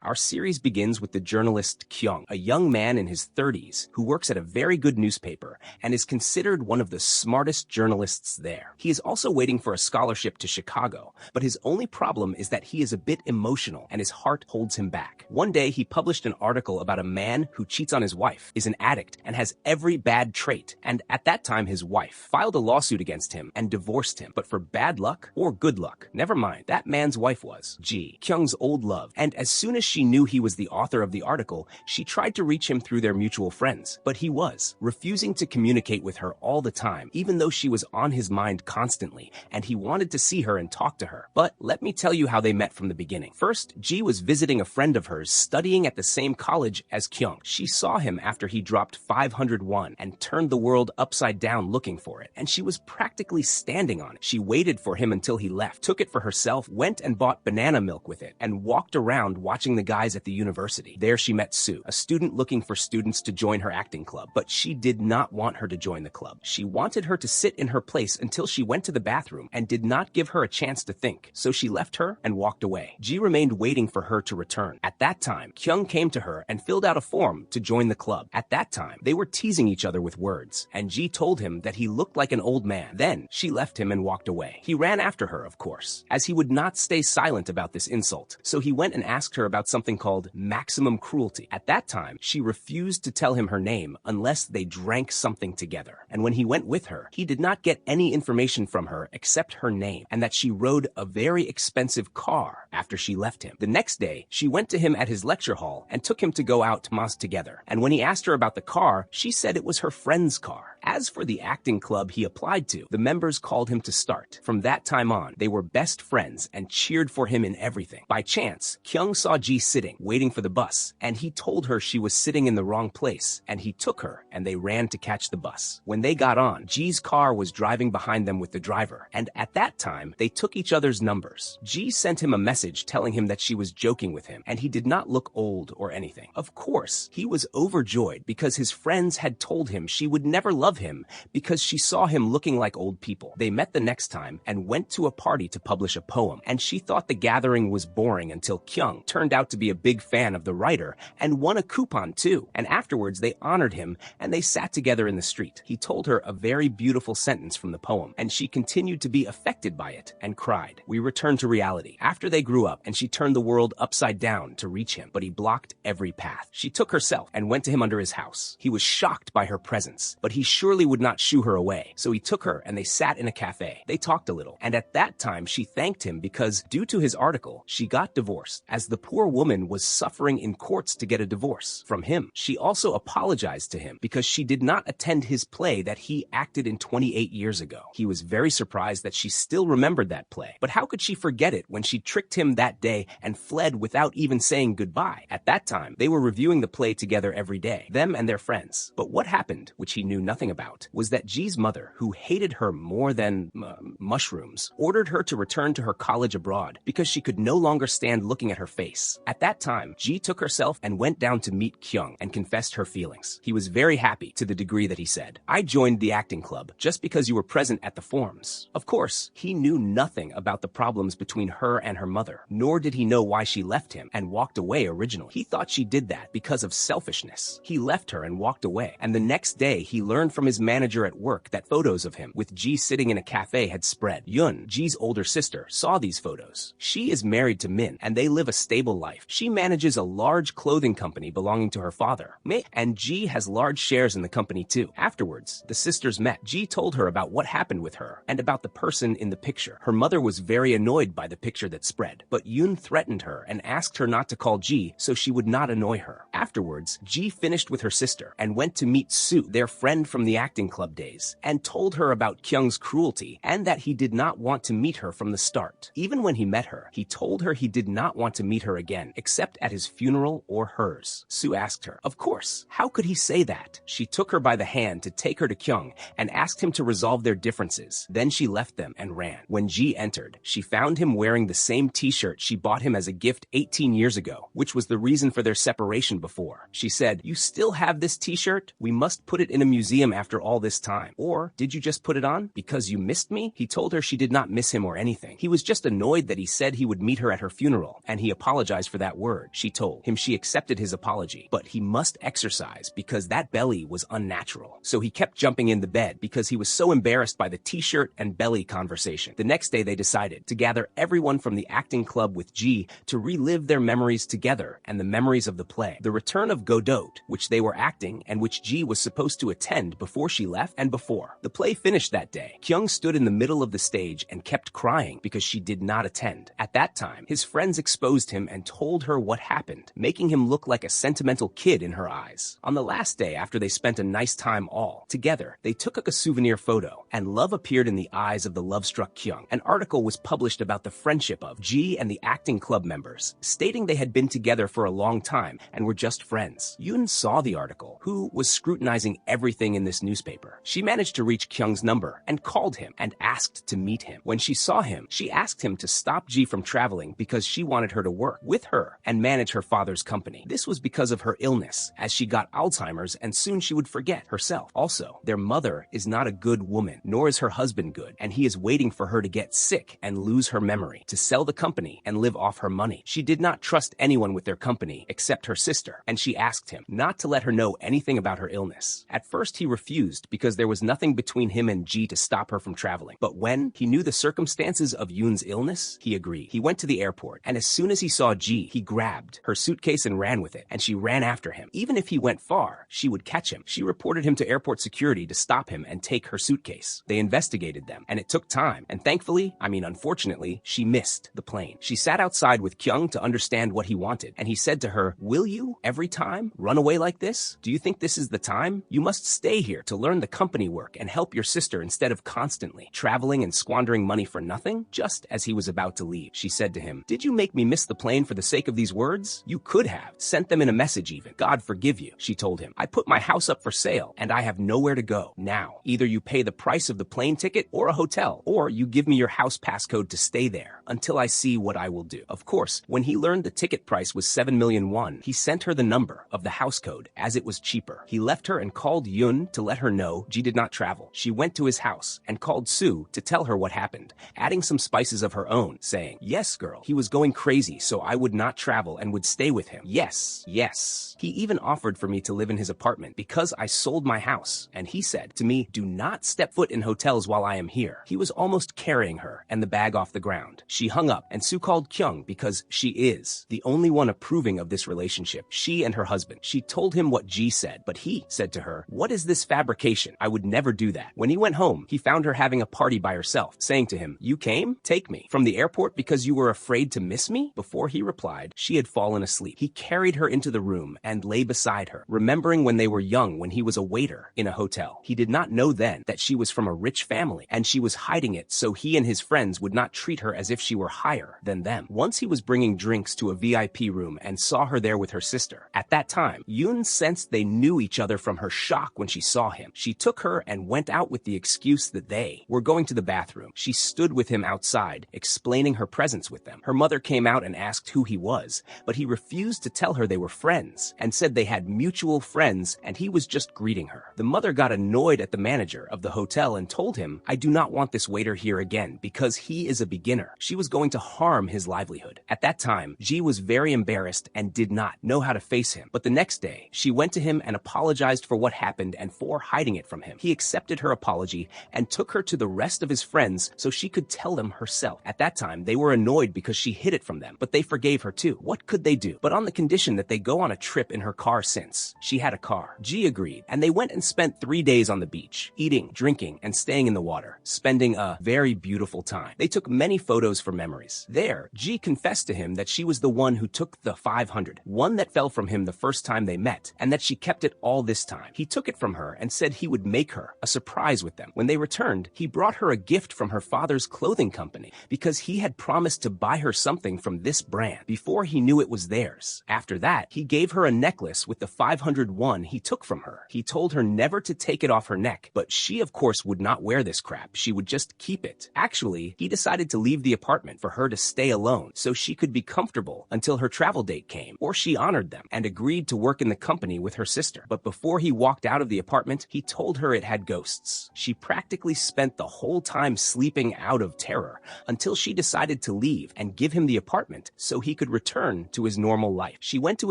Our series begins with the journalist Kyung, a young man in his 30s who works at a very good newspaper and is considered one of the smartest journalists there. He is also waiting for a scholarship to Chicago, but his only problem is that he is a bit emotional and his heart holds him back. One day he published an article about a man who cheats on his wife, is an addict, and has every bad trait, and at that time his wife filed a lawsuit against him and divorced him. But for bad luck or good luck, never mind, that man's wife was Kyung's old love, and as soon as she knew he was the author of the article, she tried to reach him through their mutual friends, but he was refusing to communicate with her all the time, even though she was on his mind constantly, and he wanted to see her and talk to her. But let me tell you how they met from the beginning. First, Ji was visiting a friend of hers studying at the same college as Kyung. She saw him after he dropped 500 won and turned the world upside down looking for it, and she was practically standing on it. She waited for him until he left, took it for herself, went and bought banana milk with it, and walked around watching the guys at the university. There she met Sue, a student looking for students to join her acting club, but she did not want her to join the club. She wanted her to sit in her place until she went to the bathroom and did not give her a chance to think, so she left her and walked away. Ji remained waiting for her to return. At that time, Kyung came to her and filled out a form to join the club. At that time, they were teasing each other with words, and Ji told him that he looked like an old man. Then she left him and walked away. He ran after her, of course, as he would not stay silent about this insult, so he went and asked her about something called maximum cruelty. At that time, she refused to tell him her name unless they drank something together. And when he went with her, he did not get any information from her except her name and that she rode a very expensive car after she left him. The next day, she went to him at his lecture hall and took him to go out to mass together. And when he asked her about the car, she said it was her friend's car. As for the acting club he applied to, the members called him to start. From that time on, they were best friends and cheered for him in everything. By chance, Kyung saw Ji sitting, waiting for the bus, and he told her she was sitting in the wrong place, and he took her, and they ran to catch the bus. When they got on, Ji's car was driving behind them with the driver, and at that time, they took each other's numbers. Ji sent him a message telling him that she was joking with him, and he did not look old or anything. Of course, he was overjoyed because his friends had told him she would never love him because she saw him looking like old people. They met the next time and went to a party to publish a poem, and she thought the gathering was boring until Kyung turned out to be a big fan of the writer and won a coupon too. And afterwards they honored him and they sat together in the street. He told her a very beautiful sentence from the poem, and she continued to be affected by it and cried. We returned to reality. After they grew up and she turned the world upside down to reach him, but he blocked every path. She took herself and went to him under his house. He was shocked by her presence, but he surely would not shoo her away. So he took her and they sat in a cafe. They talked a little, and at that time she thanked him because due to his article, she got divorced, as the poor woman was suffering in courts to get a divorce from him. She also apologized to him because she did not attend his play that he acted in 28 years ago. He was very surprised that she still remembered that play, but how could she forget it when she tricked him that day and fled without even saying goodbye? At that time, they were reviewing the play together every day, them and their friends. But what happened, which he knew nothing about, was that Ji's mother, who hated her more than mushrooms, ordered her to return to her college abroad because she could no longer stand looking at her face. At that time, Ji took herself and went down to meet Kyung and confessed her feelings. He was very happy to the degree that he said, "I joined the acting club just because you were present at the forms." Of course, he knew nothing about the problems between her and her mother, nor did he know why she left him and walked away originally. He thought she did that because of selfishness. He left her and walked away, and the next day he learned from his manager at work that photos of him with Ji sitting in a cafe had spread. Yun, Ji's older sister, saw these photos. She is married to Min, and they live a stable life. She manages a large clothing company belonging to her father, and Ji has large shares in the company too. Afterwards, the sisters met. Ji told her about what happened with her and about the person in the picture. Her mother was very annoyed by the picture that spread, but Yun threatened her and asked her not to call Ji so she would not annoy her. Afterwards, Ji finished with her sister and went to meet Sue, their friend from the acting club days, and told her about Kyung's cruelty and that he did not want to meet her from the start. Even when he met her, he told her he did not want to meet her again, except at his funeral or hers. Sue asked her, of course, how could he say that? She took her by the hand to take her to Kyung and asked him to resolve their differences. Then she left them and ran. When Ji entered, she found him wearing the same t-shirt she bought him as a gift 18 years ago, which was the reason for their separation before. before. She said, "You still have this t-shirt? We must put it in a museum after all this time. Or, did you just put it on because you missed me?" He told her she did not miss him or anything. He was just annoyed that he said he would meet her at her funeral, and he apologized for that word. She told him she accepted his apology, but he must exercise because that belly was unnatural. So he kept jumping in the bed because he was so embarrassed by the t-shirt and belly conversation. The next day they decided to gather everyone from the acting club with G to relive their memories together and the memories of the play. The return of Godot, which they were acting and which G was supposed to attend before she left and before. The play finished that day. Kyung stood in the middle of the stage and kept crying because she did not attend. At that time, his friends exposed him and told her what happened, making him look like a sentimental kid in her eyes. On the last day after they spent a nice time all together, they took a souvenir photo, and love appeared in the eyes of the love-struck Kyung. An article was published about the friendship of G and the acting club members, stating they had been together for a long time and were just friends. Yoon saw the article, who was scrutinizing everything in this newspaper. She managed to reach Kyung's number and called him and asked to meet him. When she saw him, she asked him to stop G from traveling because she wanted her to work with her and manage her father's company. This was because of her illness, as she got Alzheimer's and soon she would forget herself. Also, their mother is not a good woman, nor is her husband good, and he is waiting for her to get sick and lose her memory, to sell the company and live off her money. She did not trust anyone with their company except her sister, and she asked him not to let her know anything about her illness. At first he refused because there was nothing between him and G to stop her from traveling, but when he knew the circumstances of Yoon's illness, he agreed. He went to the airport, and as soon as he saw G, he grabbed her suitcase and ran with it, and she ran after him. Even if he went far, she would catch him. She reported him to airport security to stop him and take her suitcase. They investigated them, and it took time, and thankfully, unfortunately, she missed the plane. She sat outside with Kyung to understand what he wanted, and he said to her, "Will you, every time, run away like this? Do you think this is the time? You must stay here to learn the company work and help your sister instead of constantly traveling and squandering money for nothing." Just as he was about to leave, she said to him, "Did you make me miss the plane for the sake of these words? You could have sent them in a message even. God forgive you." She told him, "I put my house up for sale and I have nowhere to go. Now, either you pay the price of the plane ticket or a hotel, or you give me your house passcode to stay there until I see what I will do." Of course, when he learned the ticket price was 7 million won, he sent her the number of the house code as it was cheaper. He left her and called Yoon to let her know Ji did not travel. She went to his house and called Sue to tell her what happened, adding some spices of her own, saying, "Yes, girl, he was going crazy, so I would not travel and would stay with him. Yes, yes. He even offered for me to live in his apartment because I sold my house, and he said to me, 'Do not step foot in hotels while I am here.'" He was almost carrying her and the bag off the ground. She hung up, and Sue called Kyung because she is the only one approving of this relationship, she and her husband. She told him what Ji said, but he said to her, "What is this fabrication? I would never do that." When he went home, he found her having a party by herself, saying to him, "You came? Take me from the airport because you were afraid to miss me?" Before he replied, she had fallen asleep. He carried her into the room and lay beside her, remembering when they were young when he was a waiter in a hotel. He did not know then that she was from a rich family, and she was hiding it so he and his friends would not treat her as if she were higher than them. Once he was bringing drinks to a VIP room and saw her there with her sister. At that time, Yoon sensed they knew each other from her shock when she saw him. She took her and went out with the excuse that they were going to the bathroom. She stood with him outside, explaining her presence with them. Her mother came out and asked who he was, but he refused to tell her they were friends and said they had mutual friends and he was just greeting her. The mother got annoyed at the manager of the hotel and told him, "I do not want this waiter here again because he is a beginner." She was going to harm his livelihood. At that time, Ji was very embarrassed and did not know how to face him. But the next day, she went to him and apologized for what happened and for hiding it from him. He accepted her apology and took her to the rest of his friends so she could tell them herself. At that time, they were annoyed because she hid it from them, but they forgave her too. What could they do? But on the condition that they go on a trip in her car since she had a car. Ji agreed, and they went and spent 3 days on the beach, eating, drinking, and staying in the water, spending a very beautiful time. They took many photos for memories. There, Ji confessed to him that she was the one who took the 500, one that fell from him the first time they met, and that she kept it all this time. He took it from her and said he would make her a surprise with them. When they returned, he brought her a gift from her father's clothing company because he had promised to buy her something from this brand before he knew it was theirs. After that, he gave her a necklace with the 500 won he took from her. He told her never to take it off her neck, but she of course would not wear this crap. She would just keep it. Actually, he decided to leave the apartment for her to stay alone so she could be comfortable until her travel date came, or she honored them. them and agreed to work in the company with her sister. But before he walked out of the apartment, he told her it had ghosts. She practically spent the whole time sleeping out of terror until she decided to leave and give him the apartment so he could return to his normal life. She went to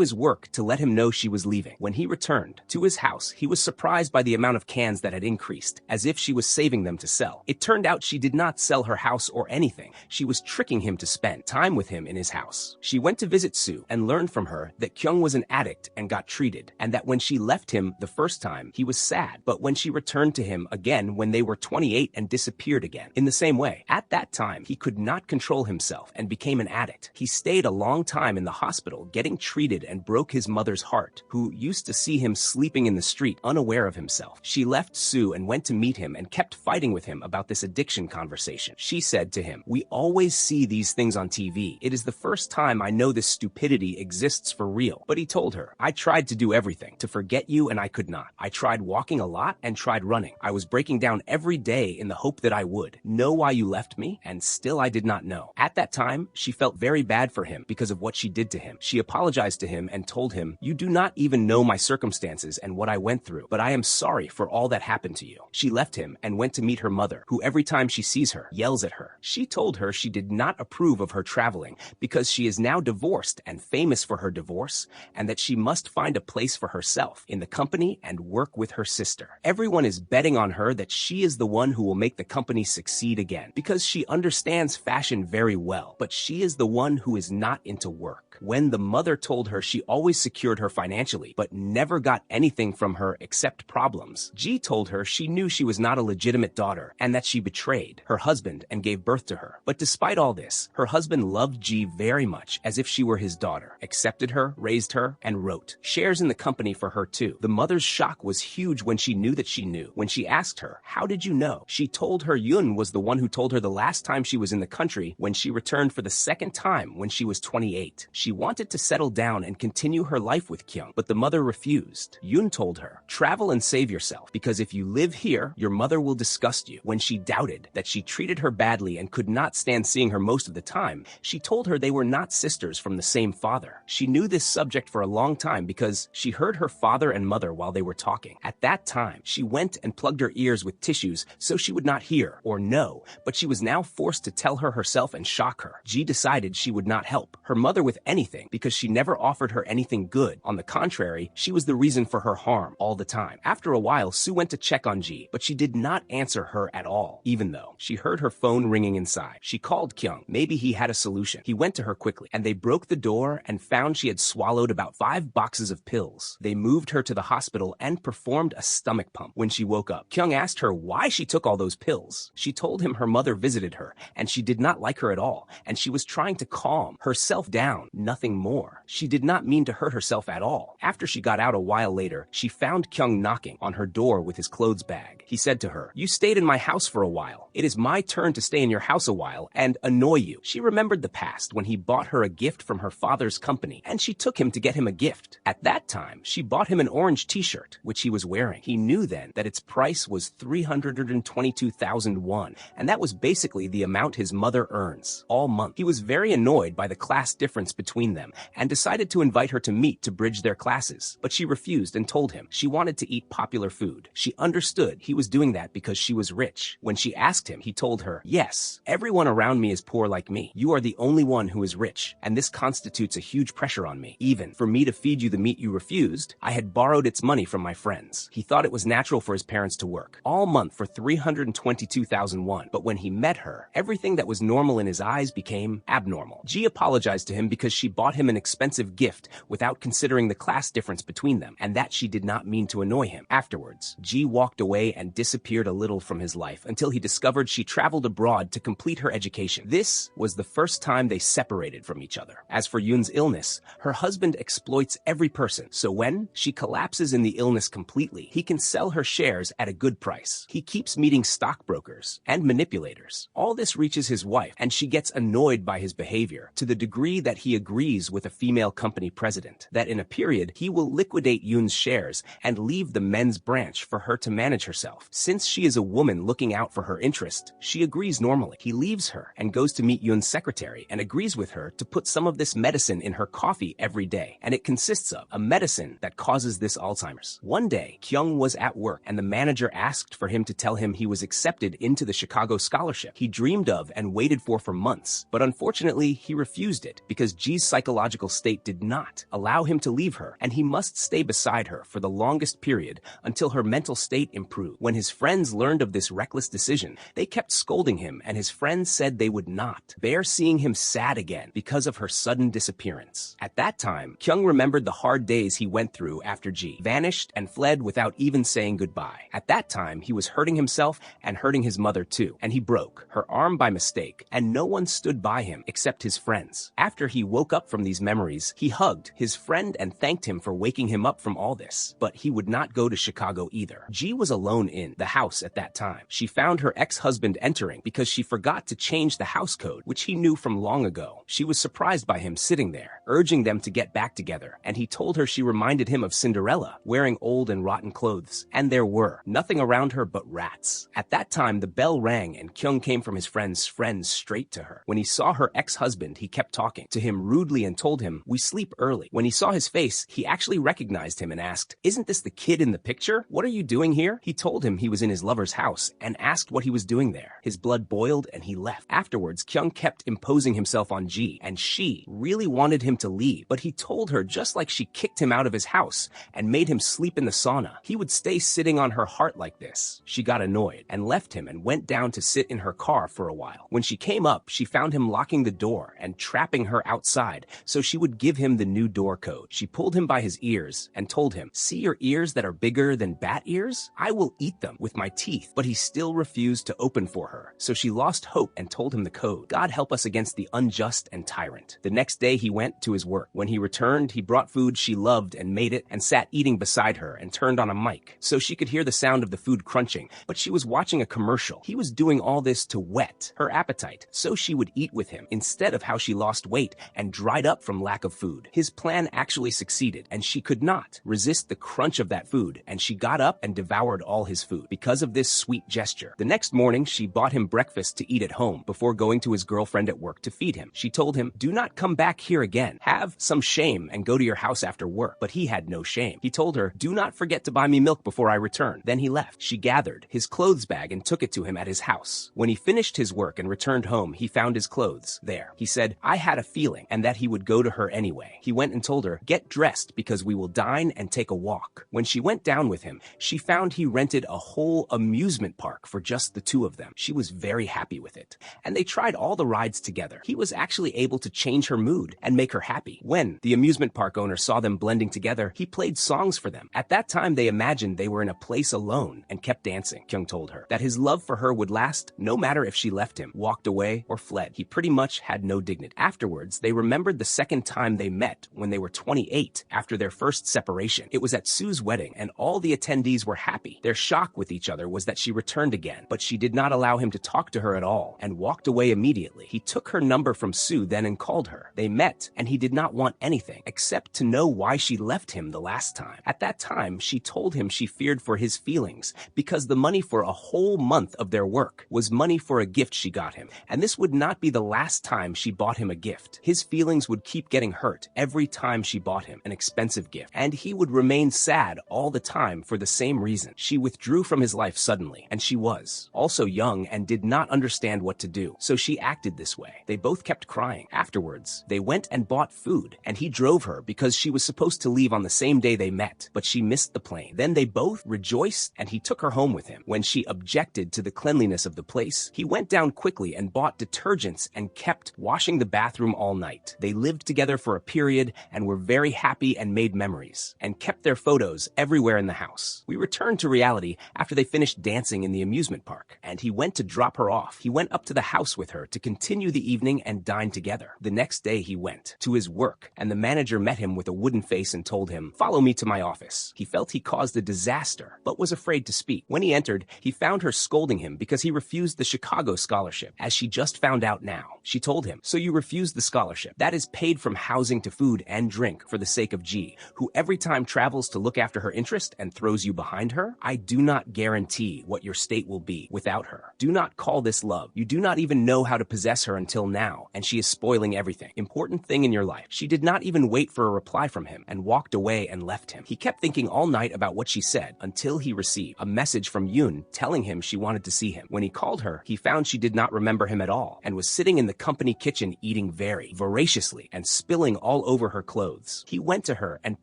his work to let him know she was leaving. When he returned to his house, he was surprised by the amount of cans that had increased, as if she was saving them to sell. It turned out she did not sell her house or anything. She was tricking him to spend time with him in his house. She went to visit Sue and learned from her that Kyung was an addict and got treated, and that when she left him the first time, he was sad, but when she returned to him again when they were 28 and disappeared again. In the same way, at that time, he could not control himself and became an addict. He stayed a long time in the hospital getting treated and broke his mother's heart, who used to see him sleeping in the street unaware of himself. She left Sue and went to meet him and kept fighting with him about this addiction conversation. She said to him, "We always see these things on TV. It is the first time I know this stupidity exists for real." But he told her, "I tried to do everything to forget you and I could not. I tried walking a lot and tried running. I was breaking down every day in the hope that I would know why you left me, and still I did not know." At that time, she felt very bad for him because of what she did to him. She apologized to him and told him, "You do not even know my circumstances and what I went through, but I am sorry for all that happened to you." She left him and went to meet her mother, who every time she sees her, yells at her. She told her she did not approve of her traveling because she is now divorced and famous for her divorce, and that she must find a place for herself in the company and work with her sister. Everyone is betting on her that she is the one who will make the company succeed again because she understands fashion very well, but she is the one who is not into work. When the mother told her she always secured her financially, but never got anything from her except problems, Ji told her she knew she was not a legitimate daughter and that she betrayed her husband and gave birth to her. But despite all this, her husband loved Ji very much, as if she were his daughter, accepted her, raised her, and wrote shares in the company for her too. The mother's shock was huge when she knew that she knew. When she asked her, "How did you know?" she told her Yun was the one who told her the last time she was in the country when she returned for the second time when she was 28. She wanted to settle down and continue her life with Kyung, but the mother refused. Yun told her, "Travel and save yourself, because if you live here, your mother will disgust you." When she doubted that she treated her badly and could not stand seeing her most of the time, she told her they were not sisters from the same father. She knew this subject for a long time because she heard her father and mother while they were talking. At that time, she went and plugged her ears with tissues so she would not hear or know, but she was now forced to tell her herself and shock her. Ji decided she would not help her mother with anything because she never offered her anything good. On the contrary, she was the reason for her harm all the time. After a while, Sue went to check on Ji, but she did not answer her at all, even though she heard her phone ringing inside. She called Kyung. Maybe he had a solution. He went to her quickly, and they broke the door and found she had swallowed about 5 boxes of pills. They moved her to the hospital and performed a stomach pump. When she woke up, Kyung asked her why she took all those pills. She told him her mother visited her, and she did not like her at all, and she was trying to calm herself down, nothing more. She did not mean to hurt herself at all. After she got out a while later, she found Kyung knocking on her door with his clothes bag. He said to her, "You stayed in my house for a while. It is my turn to stay in your house a while and annoy you." She remembered the past when he bought her a gift from her father's company, and she took him to get him a gift. At that time, she bought him an orange t-shirt, which he was wearing. He knew then that its price was 322,000 won, and that was basically the amount his mother earns all month. He was very annoyed by the class difference between them and decided to invite her to meet to bridge their classes, but she refused and told him she wanted to eat popular food. She understood he was doing that because she was rich. When she asked him, he told her, "Yes, everyone around me is poor like me. You are the only one who is rich, and this constitutes a huge pressure on me. Even for me to feed you the meat you refused, I had borrowed its money from my friends." He thought it was natural for his parents to work all month for 322,000 won, but when he met her, everything that was normal in his eyes became abnormal. Ji apologized to him because she bought him an expensive gift without considering the class difference between them, and that she did not mean to annoy him. Afterwards, Ji walked away and disappeared a little from his life until he discovered she traveled abroad to complete her education. This was the first time they separated from each other. As for Yoon's illness, her husband exploits every person, so when she collapses in the illness completely, he can sell her shares at a good price. He keeps meeting stockbrokers and manipulators. All this reaches his wife, and she gets annoyed by his behavior to the degree that he agrees agrees with a female company president that in a period he will liquidate Yoon's shares and leave the men's branch for her to manage herself. Since she is a woman looking out for her interest, she agrees normally. He leaves her and goes to meet Yoon's secretary and agrees with her to put some of this medicine in her coffee every day, and it consists of a medicine that causes this Alzheimer's. One day, Kyung was at work and the manager asked for him to tell him he was accepted into the Chicago scholarship he dreamed of and waited for months, but unfortunately he refused it because Ji's psychological state did not allow him to leave her, and he must stay beside her for the longest period until her mental state improved. When his friends learned of this reckless decision, they kept scolding him, and his friends said they would not bear seeing him sad again because of her sudden disappearance. At that time, Kyung remembered the hard days he went through after Ji vanished and fled without even saying goodbye. At that time, he was hurting himself and hurting his mother too, and he broke her arm by mistake, and no one stood by him except his friends. After he woke up from these memories, he hugged his friend and thanked him for waking him up from all this, but he would not go to Chicago either. Ji was alone in the house at that time. She found her ex-husband entering because she forgot to change the house code, which he knew from long ago. She was surprised by him sitting there, urging them to get back together, and he told her she reminded him of Cinderella, wearing old and rotten clothes, and there were nothing around her but rats. At that time, the bell rang and Kyung came from his friends straight to her. When he saw her ex-husband, he kept talking to him rudely and told him, "We sleep early." When he saw his face, he actually recognized him and asked, "Isn't this the kid in the picture? What are you doing here?" He told him he was in his lover's house and asked what he was doing there. His blood boiled and he left. Afterwards, Kyung kept imposing himself on Ji, and she really wanted him to leave, but he told her just like she kicked him out of his house and made him sleep in the sauna, he would stay sitting on her heart like this. She got annoyed and left him and went down to sit in her car for a while. When she came up, she found him locking the door and trapping her outside so she would give him the new door code. She pulled him by his ears and told him, "See your ears that are bigger than bat ears? I will eat them with my teeth." But he still refused to open for her, so she lost hope and told him the code. God help us against the unjust and tyrant. The next day he went to his work. When he returned, he brought food she loved and made it and sat eating beside her and turned on a mic so she could hear the sound of the food crunching, but she was watching a commercial. He was doing all this to whet her appetite so she would eat with him instead of how she lost weight and dried up from lack of food. His plan actually succeeded, and she could not resist the crunch of that food, and she got up and devoured all his food because of this sweet gesture. The next morning, she bought him breakfast to eat at home before going to his girlfriend at work to feed him. She told him, "Do not come back here again. Have some shame and go to your house after work." But he had no shame. He told her, "Do not forget to buy me milk before I return." Then he left. She gathered his clothes bag and took it to him at his house. When he finished his work and returned home, he found his clothes there. He said, "I had a feeling," and that he would go to her anyway. He went and told her, "Get dressed because we will dine and take a walk." When she went down with him, she found he rented a whole amusement park for just the two of them. She was very happy with it, and they tried all the rides together. He was actually able to change her mood and make her happy. When the amusement park owner saw them blending together, he played songs for them. At that time, they imagined they were in a place alone and kept dancing. Kyung told her that his love for her would last no matter if she left him, walked away, or fled. He pretty much had no dignity. Afterwards, they remembered the second time they met when they were 28 after their first separation. It was at Sue's wedding, and all the attendees were happy. Their shock with each other was that she returned again, but she did not allow him to talk to her at all and walked away immediately. He took her number from Sue then and called her. They met, and he did not want anything except to know why she left him the last time. At that time, she told him she feared for his feelings because the money for a whole month of their work was money for a gift she got him, and this would not be the last time she bought him a gift. His feelings would keep getting hurt every time she bought him an expensive gift, and he would remain sad all the time for the same reason. She withdrew from his life suddenly, and she was also young and did not understand what to do, so she acted this way. They both kept crying. Afterwards, they went and bought food, and he drove her because she was supposed to leave on the same day they met, but she missed the plane. Then they both rejoiced, and he took her home with him. When she objected to the cleanliness of the place, he went down quickly and bought detergents and kept washing the bathroom all night. They lived together for a period and were very happy and made memories, and kept their photos everywhere in the house. We returned to reality after they finished dancing in the amusement park, and he went to drop her off. He went up to the house with her to continue the evening and dine together. The next day he went to his work, and the manager met him with a wooden face and told him, "Follow me to my office." He felt he caused a disaster, but was afraid to speak. When he entered, he found her scolding him because he refused the Chicago scholarship, as she just found out now. She told him, "So you refused the scholarship that is paid from housing to food and drink for the sake of G, who every time travels to look after her interest and throws you behind her? I do not guarantee what your state will be without her. Do not call this love. You do not even know how to possess her until now, and she is spoiling everything. Important thing in your life. She did not even wait for a reply from him and walked away and left him. He kept thinking all night about what she said until he received a message from Yoon telling him she wanted to see him. When he called her, he found she did not remember him at all and was sitting in the company kitchen eating very voraciously and spilling all over her clothes. He went to her and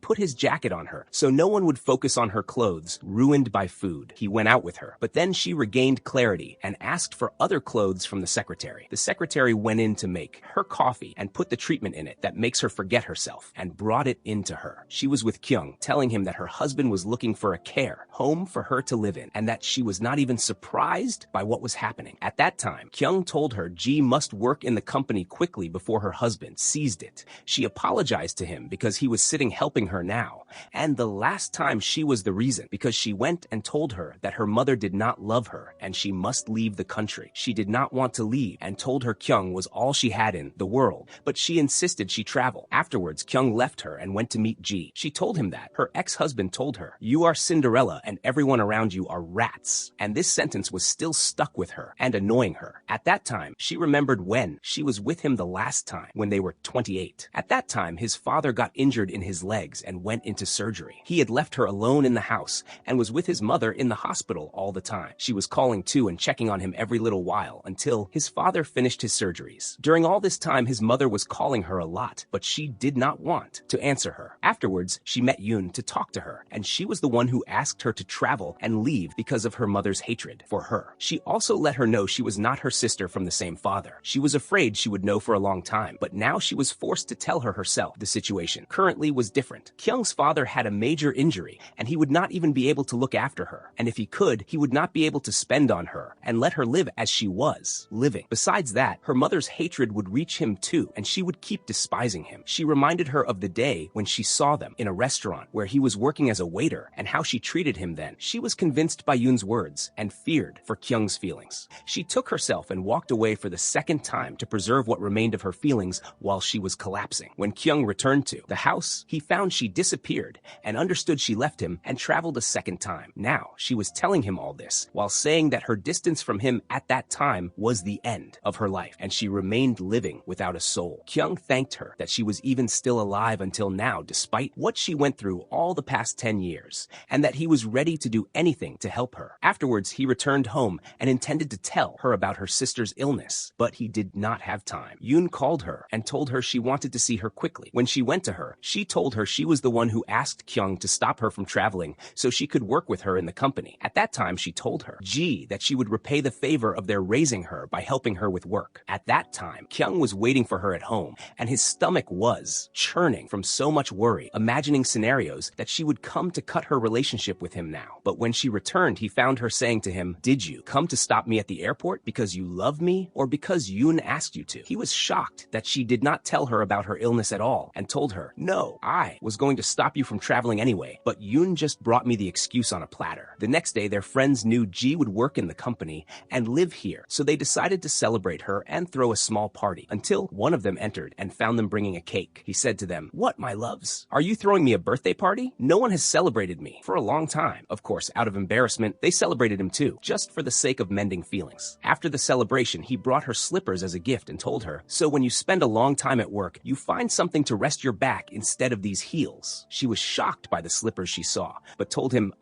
put his jacket on her so no one would focus on her clothes ruined by food. He went out with her, but then she regained clarity and asked for other clothes from the secretary. The secretary went in to make her coffee and put the treatment in it that makes her forget herself and brought it into her. She was with Kyung, telling him that her husband was looking for a care home for her to live in and that she was not even surprised by what was happening. At that time, Kyung told her Ji must work in the company quickly before her husband seized it. She apologized to him because he was sitting helping her now, and the last time she was the reason because she went and told her that her mother did not love her and she must leave the country. She did not want to leave and told her Kyung was all she had in the world, but she insisted she travel. Afterwards, Kyung left her and went to meet Ji. She told him that her ex-husband told her, "You are Cinderella and everyone around you are rats," and this sentence was still stuck with her and annoying her. At that time, she remembered when she was with him the last time when they were 28. At that time, his father got injured in his legs and went into surgery. He had left her alone in the house and was with his mother in the hospital all the time. She was calling too and checking on him every little while until his father finished his surgeries. During all this time, his mother was calling her a lot, but she did not want to answer her. Afterwards, she met Yoon to talk to her, and she was the one who asked her to travel and leave because of her mother's hatred for her. She also let her know she was not her sister from the same father. She was afraid she would know for a long time, but now she was forced to tell her herself. The situation currently was different. Kyung's father had a major injury, and he would not even be able to look after her, and if he could, he would not be able to spend on her and let her live as she was living. Besides that, her mother's hatred would reach him too, and she would keep despising him. She reminded her of the day when she saw them in a restaurant where he was working as a waiter and how she treated him then. She was convinced by Yoon's words and feared for Kyung's feelings. She took herself and walked away for the second time to preserve what remained of her feelings while she was collapsing. When Kyung returned to the house, he found she disappeared and understood she left him and traveled a second time. Now, she was telling him all this while saying that her distance from him at that time was the end of her life and she remained living without a soul. Kyung thanked her that she was even still alive until now despite what she went through all the past 10 years and that he was ready to do anything to help her. Afterwards, he returned home and intended to tell her about her sister's illness, but he did not have time. Yoon called her and told her she wanted to see her quickly. When she went to her, she told her she was the one who asked Kyung to stop her from traveling so she could work with her in the company. At that time, she told her, Ji, that she would repay the favor of their raising her by helping her with work. At that time, Kyung was waiting for her at home, and his stomach was churning from so much worry, imagining scenarios that she would come to cut her relationship with him now. But when she returned, he found her saying to him, "Did you come to stop me at the airport because you love me or because Yoon asked you to?" He was shocked that she did not tell her about her illness at all and told her, "No, I was going to stop you from traveling anyway, but Yoon just brought me the excuse on a platter." The next day, their friends knew Ji would work in the company and live here, so they decided to celebrate her and throw a small party until one of them entered and found them bringing a cake. He said to them, "What, my loves? Are you throwing me a birthday party? No one has celebrated me for a long time." Of course, out of embarrassment, they celebrated him too, just for the sake of mending feelings. After the celebration, he brought her slippers as a gift and told her, "So when you spend a long time at work, you find something to rest your back instead of these heels." She was shocked by the slippers she saw, but told him,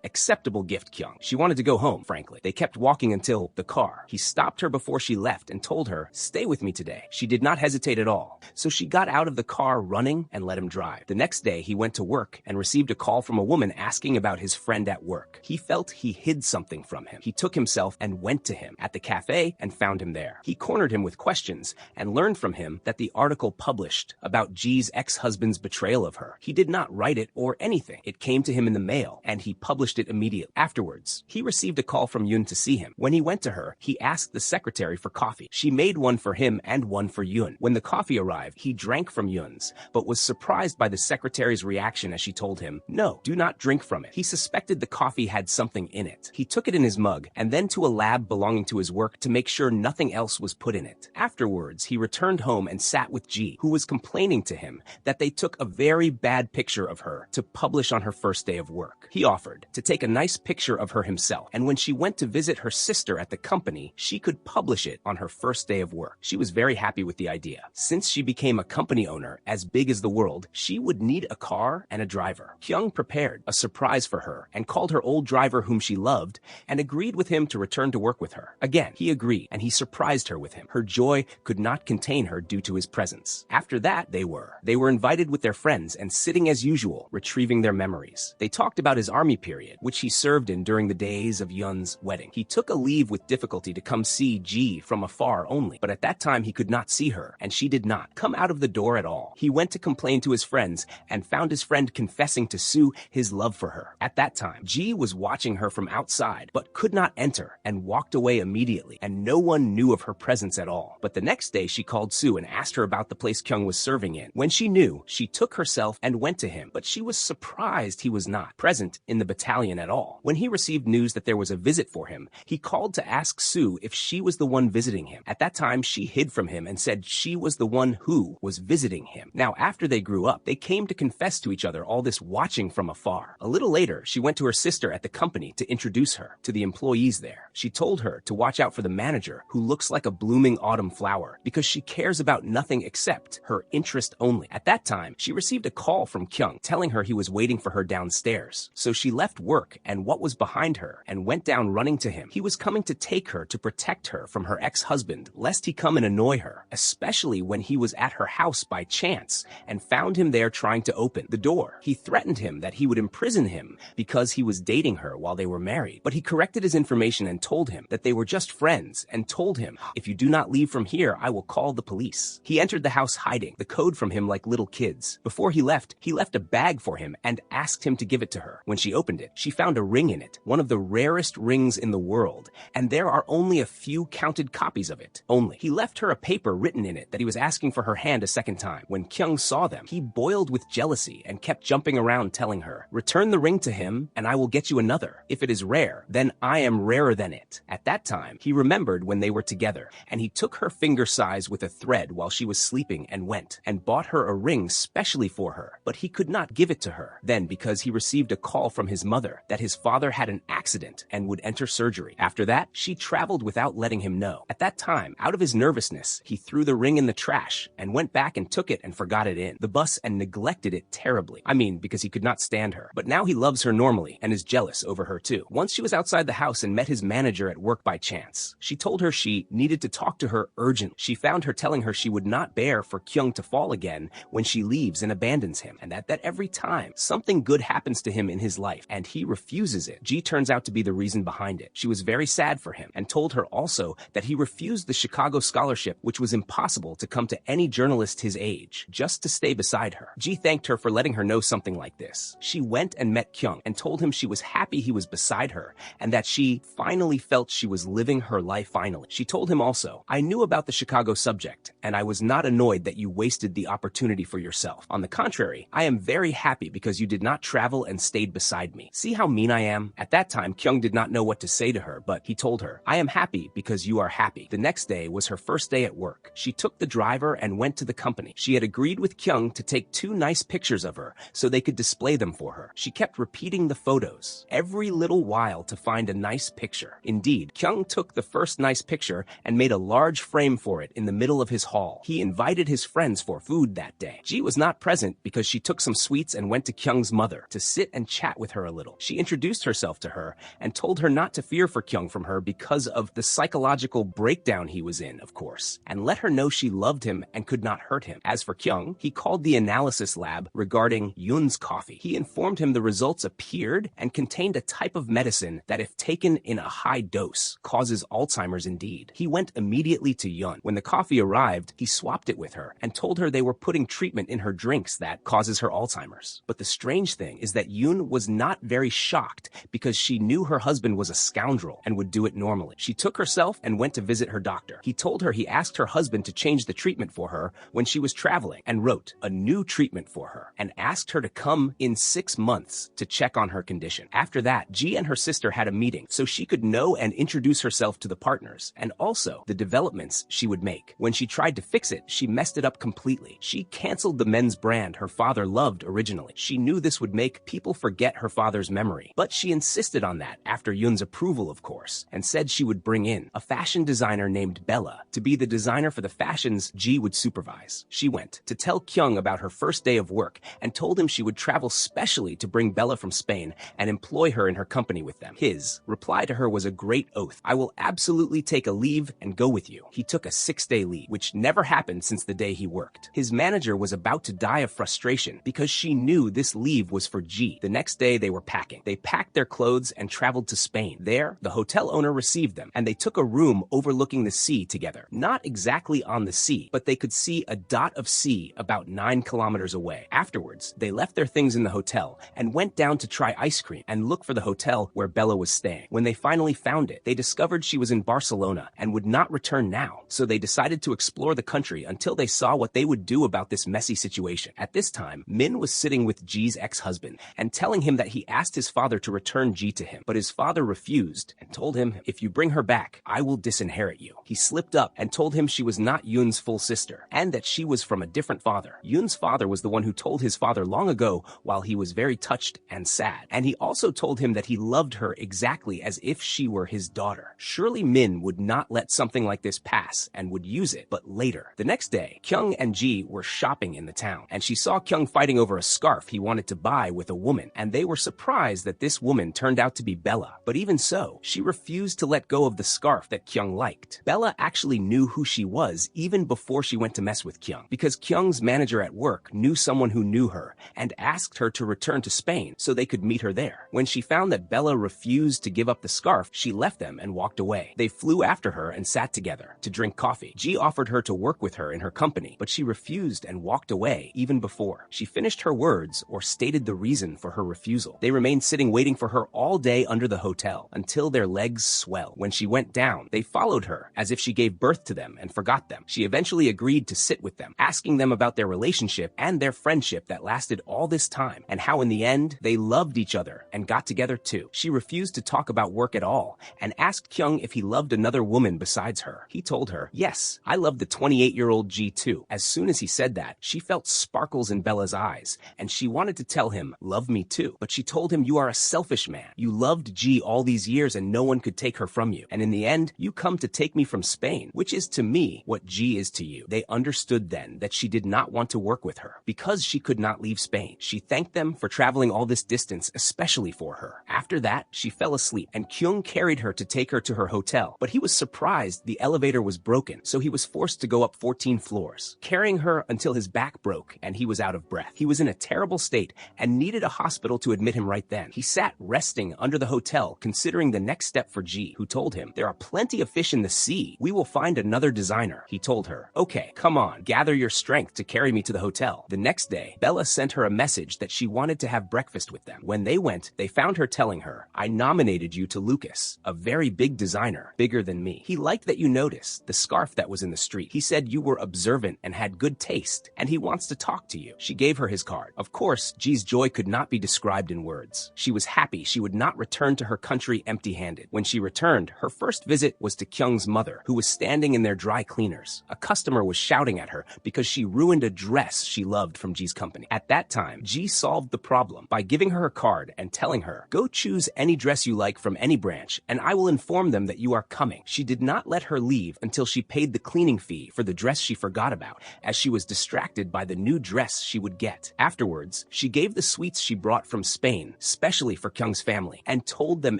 acceptable gift, Kyung. She wanted to go home, frankly. They kept walking until the car. He stopped her before she left and told her, "Stay with me today." She did not hesitate at all, so she got out of the car running and let him drive. The next day, he went to work and received a call from a woman asking about his friend at work. He felt he hid something from him. He took himself and went to him at the cafe and found him there. He cornered him with questions and learned from him that the article published about Ji's ex-husband's betrayal of her. He did not not write it or anything. It came to him in the mail, and he published it immediately. Afterwards, he received a call from Yoon to see him. When he went to her, he asked the secretary for coffee. She made one for him and one for Yoon. When the coffee arrived, he drank from Yoon's, but was surprised by the secretary's reaction as she told him, "No, do not drink from it." He suspected the coffee had something in it. He took it in his mug and then to a lab belonging to his work to make sure nothing else was put in it. Afterwards, he returned home and sat with Ji, who was complaining to him that they took a very bad picture of her to publish on her first day of work. He offered to take a nice picture of her himself, and when she went to visit her sister at the company, she could publish it on her first day of work. She was very happy with the idea. Since she became a company owner as big as the world, she would need a car and a driver. Kyung prepared a surprise for her and called her old driver whom she loved and agreed with him to return to work with her. Again, he agreed, and he surprised her with him. Her joy could not contain her due to his presence. After that, they were invited with their friends and sitting as usual, retrieving their memories. They talked about his army period, which he served in during the days of Yun's wedding. He took a leave with difficulty to come see Ji from afar only, but at that time he could not see her, and she did not come out of the door at all. He went to complain to his friends and found his friend confessing to Sue his love for her. At that time, Ji was watching her from outside, but could not enter and walked away immediately, and no one knew of her presence at all. But the next day she called Sue and asked her about the place Kyung was serving in. When she knew, she took herself and went to him, but she was surprised he was not present in the battalion at all. When he received news that there was a visit for him, he called to ask Sue if she was the one visiting him. At that time, she hid from him and said she was the one who was visiting him. Now, after they grew up, they came to confess to each other all this watching from afar. A little later, she went to her sister at the company to introduce her to the employees there. She told her to watch out for the manager, who looks like a blooming autumn flower, because she cares about nothing except her interest only. At that time, she received a call from Kyung telling her he was waiting for her downstairs. So she left work and what was behind her and went down running to him. He was coming to take her to protect her from her ex-husband, lest he come and annoy her, especially when he was at her house by chance and found him there trying to open the door. He threatened him that he would imprison him because he was dating her while they were married. But he corrected his information and told him that they were just friends and told him, "If you do not leave from here, I will call the police." He entered the house hiding the code from him like little kids. Before he left a bag for him and asked him to give it to her. When she opened it, she found a ring in it, one of the rarest rings in the world, and there are only a few counted copies of it. Only. He left her a paper written in it that he was asking for her hand a second time. When Kyung saw them, he boiled with jealousy and kept jumping around telling her, "Return the ring to him and I will get you another. If it is rare, then I am rarer than it." At that time, he remembered when they were together, and he took her finger size with a thread while she was sleeping and went and bought her a ring specially for her, but he could not give it to her. Then, because he received a call from his mother that his father had an accident and would enter surgery. After that, she traveled without letting him know. At that time, out of his nervousness, he threw the ring in the trash and went back and took it and forgot it in the bus and neglected it terribly. I mean, because he could not stand her. But now he loves her normally and is jealous over her too. Once she was outside the house and met his manager at work by chance. She told her she needed to talk to her urgently. She found her telling her she would not bear for Kyung to fall again when she leaves and abandons him, and that every time something good happens to him in his life and he refuses it, Ji turns out to be the reason behind it. She was very sad for him and told her also that he refused the Chicago scholarship, which was impossible to come to any journalist his age, just to stay beside her. Ji thanked her for letting her know something like this. She went and met Kyung and told him she was happy he was beside her and that she finally felt she was living her life finally. She told him also, "I knew about the Chicago subject and I was not annoyed that you wasted the opportunity for yourself. On the contrary, I am very happy because you did not travel and stayed beside me. See how mean I am?" At that time, Kyung did not know what to say to her, but he told her, "I am happy because you are happy." The next day was her first day at work. She took the driver and went to the company. She had agreed with Kyung to take 2 nice pictures of her so they could display them for her. She kept repeating the photos every little while to find a nice picture. Indeed, Kyung took the first nice picture and made a large frame for it in the middle of his hall. He invited his friends for food that day. Ji was not present because she took some sweets and went to Kyung's mother to sit and chat with her a little. She introduced herself to her and told her not to fear for Kyung from her because of the psychological breakdown he was in, of course, and let her know she loved him and could not hurt him. As for Kyung, he called the analysis lab regarding Yoon's coffee. He informed him the results appeared and contained a type of medicine that, if taken in a high dose, causes Alzheimer's indeed. He went immediately to Yoon. When the coffee arrived, he swapped it with her and told her they were putting treatment in her drinks that causes her Alzheimer's. But the strange thing is that Yoon was not very shocked because she knew her husband was a scoundrel and would do it normally. She took herself and went to visit her doctor. He told her he asked her husband to change the treatment for her when she was traveling and wrote a new treatment for her and asked her to come in 6 months to check on her condition. After that, Ji and her sister had a meeting so she could know and introduce herself to the partners and also the developments she would make. When she tried to fix it, she messed it up completely. She canceled the men's brand her father loved originally. She knew this would make people forget her father's memory, but she insisted on that after Yoon's approval, of course, and said she would bring in a fashion designer named Bella to be the designer for the fashions Ji would supervise. She went to tell Kyung about her first day of work and told him she would travel specially to bring Bella from Spain and employ her in her company with them. His reply to her was a great oath. "I will absolutely take a leave and go with you." He took a 6-day leave, which never happened since the day he worked. His manager was about to die of frustration because she knew this leave was for Ji. The next day they were packing. They packed their clothes and traveled to Spain. There, the hotel owner received them and they took a room overlooking the sea together. Not exactly on the sea, but they could see a dot of sea about 9 kilometers away. Afterwards, they left their things in the hotel and went down to try ice cream and look for the hotel where Bella was staying. When they finally found it, they discovered she was in Barcelona and would not return now, so they decided to explore the country until they saw what they would do about this messy situation. At this time, Min was sitting with Ji's ex-husband and telling him that he asked his father to return Ji to him, but his father refused and told him, "If you bring her back, I will disinherit you." He slipped up and told him she was not Yoon's full sister and that she was from a different father. Yoon's father was the one who told his father long ago while he was very touched and sad, and he also told him that he loved her exactly as if she were his daughter. Surely Min would not let something like this pass and would use it, but later. The next day, Kyung and Ji were shopping in the town, and she saw Kyung fighting over a scarf he wanted to buy with a woman, and they were surprised that this woman turned out to be Bella. But even so, she refused to let go of the scarf that Kyung liked. Bella actually knew who she was even before she went to mess with Kyung, because Kyung's manager at work knew someone who knew her and asked her to return to Spain so they could meet her there. When she found that Bella refused to give up the scarf, she left them and walked away. They flew after her and sat together to drink coffee. Ji offered her to work with her in her company, but she refused and walked away even before she finished her words or stated the reason for her refusal. They remained sitting waiting for her all day under the hotel until their legs swelled. When she went down, they followed her as if she gave birth to them and forgot them. She eventually agreed to sit with them, asking them about their relationship and their friendship that lasted all this time and how in the end they loved each other and got together too. She refused to talk about work at all and asked Kyung if he loved another woman besides her. He told her, "Yes, I love the 28-year-old Ji too." As soon as he said that, she felt sparkles in Bella's eyes and she wanted to tell him, "Love me too." But she told him, "You are a selfish man. You loved Ji all these years and no one could take her from you. And in the end, you come to take me from Spain, which is to me what Ji is to you." They understood then that she did not want to work with her because she could not leave Spain. She thanked them for traveling all this distance, especially for her. After that, she fell asleep and Kyung carried her to take her to her hotel, but he was surprised the elevator was broken, so he was forced to go up 14 floors, carrying her until his back broke and he was out of breath. He was in a terrible state and needed a hospital to admit him right then. He sat resting under the hotel, considering the next step for Ji, who told him, "There are plenty of fish in the sea. We will find another designer." He told her, "Okay, come on, gather your strength to carry me to the hotel." The next day, Bella sent her a message that she wanted to have breakfast with them. When they went, they found her telling her, "I nominated you to Lucas, a very big designer, bigger than me. He liked that you noticed the scarf that was in the street. He said you were observant and had good taste, and he wants to talk to you." She gave her his card. Of course, Ji's joy could not be described in words. She was happy she would not return to her country empty-handed. When she returned, her first visit was to Kyung's mother, who was standing in their dry cleaners. A customer was shouting at her because she ruined a dress she loved from Ji's company. At that time, Ji solved the problem by giving her a card and telling her, "Go choose any dress you like from any branch, and I will inform them that you are coming." She did not let her leave until she paid the cleaning fee for the dress she forgot about, as she was distracted by the new dress she would get. Afterwards, she gave the sweets she brought from Spain, specially for Kyung's family, and told them